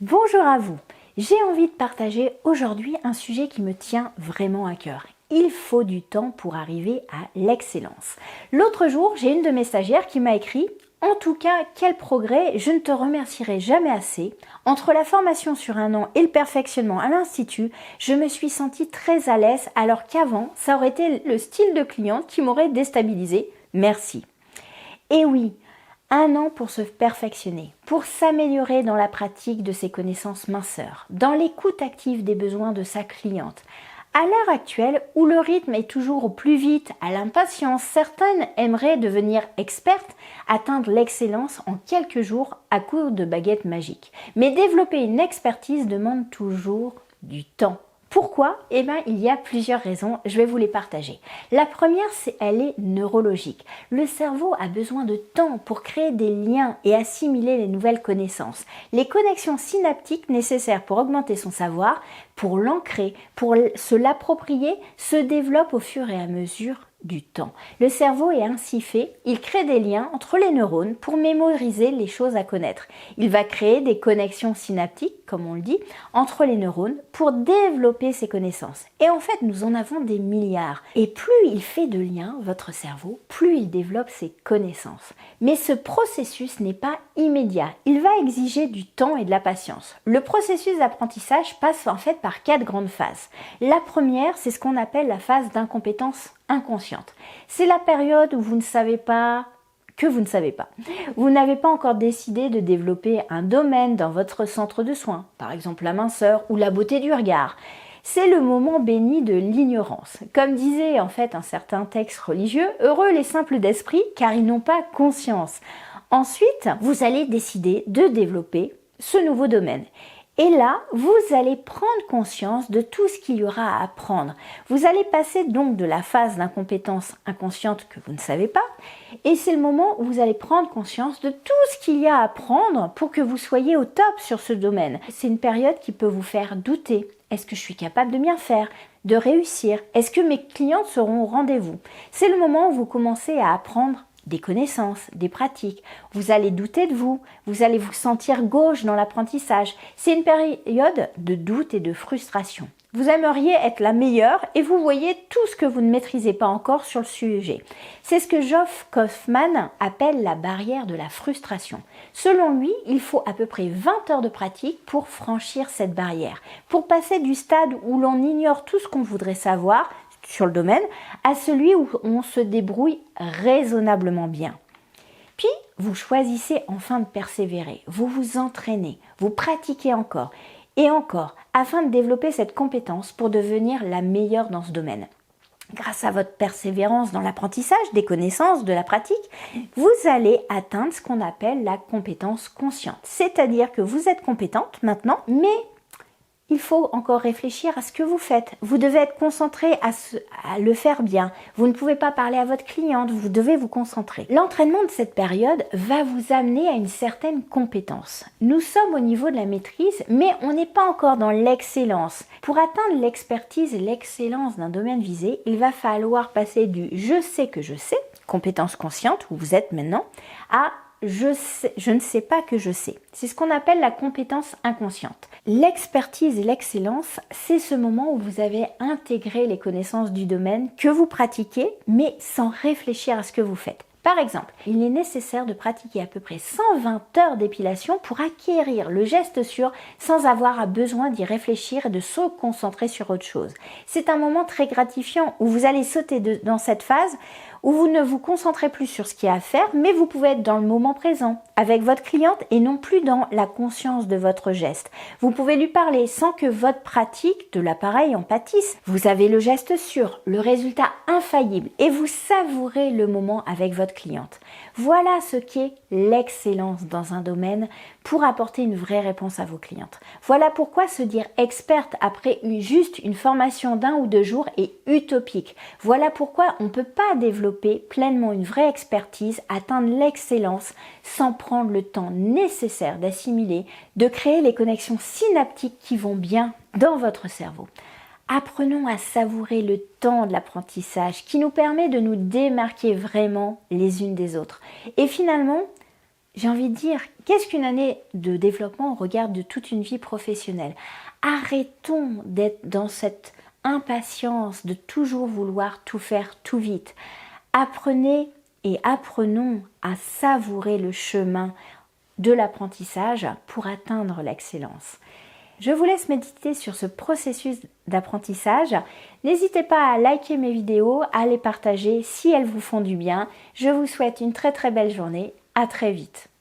Bonjour à vous, j'ai envie de partager aujourd'hui un sujet qui me tient vraiment à cœur. Il faut du temps pour arriver à l'excellence. L'autre jour, j'ai une de mes stagiaires qui m'a écrit « En tout cas, quel progrès, je ne te remercierai jamais assez. Entre la formation sur 1 an et le perfectionnement à l'Institut, je me suis sentie très à l'aise alors qu'avant, ça aurait été le style de cliente qui m'aurait déstabilisée. Merci. » Et oui, 1 an pour se perfectionner, pour s'améliorer dans la pratique de ses connaissances minceurs, dans l'écoute active des besoins de sa cliente. À l'heure actuelle, où le rythme est toujours au plus vite, à l'impatience, certaines aimeraient devenir expertes, atteindre l'excellence en quelques jours à coup de baguette magique. Mais développer une expertise demande toujours du temps. Pourquoi? Eh bien, il y a plusieurs raisons, je vais vous les partager. La première, elle est neurologique. Le cerveau a besoin de temps pour créer des liens et assimiler les nouvelles connaissances. Les connexions synaptiques nécessaires pour augmenter son savoir, pour l'ancrer, pour se l'approprier, se développent au fur et à mesure du temps. Le cerveau est ainsi fait, il crée des liens entre les neurones pour mémoriser les choses à connaître. Il va créer des connexions synaptiques, comme on le dit, entre les neurones pour développer ses connaissances. Et en fait, nous en avons des milliards. Et plus il fait de liens, votre cerveau, plus il développe ses connaissances. Mais ce processus n'est pas immédiat. Il va exiger du temps et de la patience. Le processus d'apprentissage passe en fait par 4 grandes phases. La première, c'est ce qu'on appelle la phase d'incompétence inconsciente. C'est la période où vous ne savez pas que vous ne savez pas. Vous n'avez pas encore décidé de développer un domaine dans votre centre de soins, par exemple la minceur ou la beauté du regard. C'est le moment béni de l'ignorance. Comme disait en fait un certain texte religieux, heureux les simples d'esprit car ils n'ont pas conscience. Ensuite, vous allez décider de développer ce nouveau domaine. Et là, vous allez prendre conscience de tout ce qu'il y aura à apprendre. Vous allez passer donc de la phase d'incompétence inconsciente que vous ne savez pas, et c'est le moment où vous allez prendre conscience de tout ce qu'il y a à apprendre pour que vous soyez au top sur ce domaine. C'est une période qui peut vous faire douter. Est-ce que je suis capable de bien faire, de réussir? Est-ce que mes clientes seront au rendez-vous? C'est le moment où vous commencez à apprendre des connaissances, des pratiques. Vous allez douter de vous, vous allez vous sentir gauche dans l'apprentissage. C'est une période de doute et de frustration. Vous aimeriez être la meilleure et vous voyez tout ce que vous ne maîtrisez pas encore sur le sujet. C'est ce que Geoff Kaufmann appelle la barrière de la frustration. Selon lui, il faut à peu près 20 heures de pratique pour franchir cette barrière, pour passer du stade où l'on ignore tout ce qu'on voudrait savoir sur le domaine, à celui où on se débrouille raisonnablement bien. Puis, vous choisissez enfin de persévérer, vous vous entraînez, vous pratiquez encore et encore, afin de développer cette compétence pour devenir la meilleure dans ce domaine. Grâce à votre persévérance dans l'apprentissage des connaissances, de la pratique, vous allez atteindre ce qu'on appelle la compétence consciente. C'est-à-dire que vous êtes compétente maintenant, mais il faut encore réfléchir à ce que vous faites. Vous devez être concentré à le faire bien. Vous ne pouvez pas parler à votre cliente, vous devez vous concentrer. L'entraînement de cette période va vous amener à une certaine compétence. Nous sommes au niveau de la maîtrise, mais on n'est pas encore dans l'excellence. Pour atteindre l'expertise et l'excellence d'un domaine visé, il va falloir passer du « je sais que je sais », compétence consciente, où vous êtes maintenant, à je ne sais pas que je sais. C'est ce qu'on appelle la compétence inconsciente. L'expertise et l'excellence, c'est ce moment où vous avez intégré les connaissances du domaine que vous pratiquez, mais sans réfléchir à ce que vous faites. Par exemple, il est nécessaire de pratiquer à peu près 120 heures d'épilation pour acquérir le geste sûr sans avoir besoin d'y réfléchir et de se concentrer sur autre chose. C'est un moment très gratifiant où vous allez sauter dans cette phase où vous ne vous concentrez plus sur ce qu'il y a à faire, mais vous pouvez être dans le moment présent, avec votre cliente et non plus dans la conscience de votre geste. Vous pouvez lui parler sans que votre pratique de l'appareil en pâtisse. Vous avez le geste sûr, le résultat infaillible et vous savourez le moment avec votre cliente. Voilà ce qu'est l'excellence dans un domaine pour apporter une vraie réponse à vos clientes. Voilà pourquoi se dire experte après juste une formation d'1 ou 2 jours est utopique. Voilà pourquoi on ne peut pas développer pleinement une vraie expertise, atteindre l'excellence sans prendre le temps nécessaire d'assimiler, de créer les connexions synaptiques qui vont bien dans votre cerveau. Apprenons à savourer le temps de l'apprentissage qui nous permet de nous démarquer vraiment les unes des autres. Et finalement, j'ai envie de dire, Qu'est-ce qu'une année de développement au regard de toute une vie professionnelle? Arrêtons d'être dans cette impatience de toujours vouloir tout faire tout vite. Apprenez et apprenons à savourer le chemin de l'apprentissage pour atteindre l'excellence. Je vous laisse méditer sur ce processus d'apprentissage. N'hésitez pas à liker mes vidéos, à les partager si elles vous font du bien. Je vous souhaite une très très belle journée. À très vite.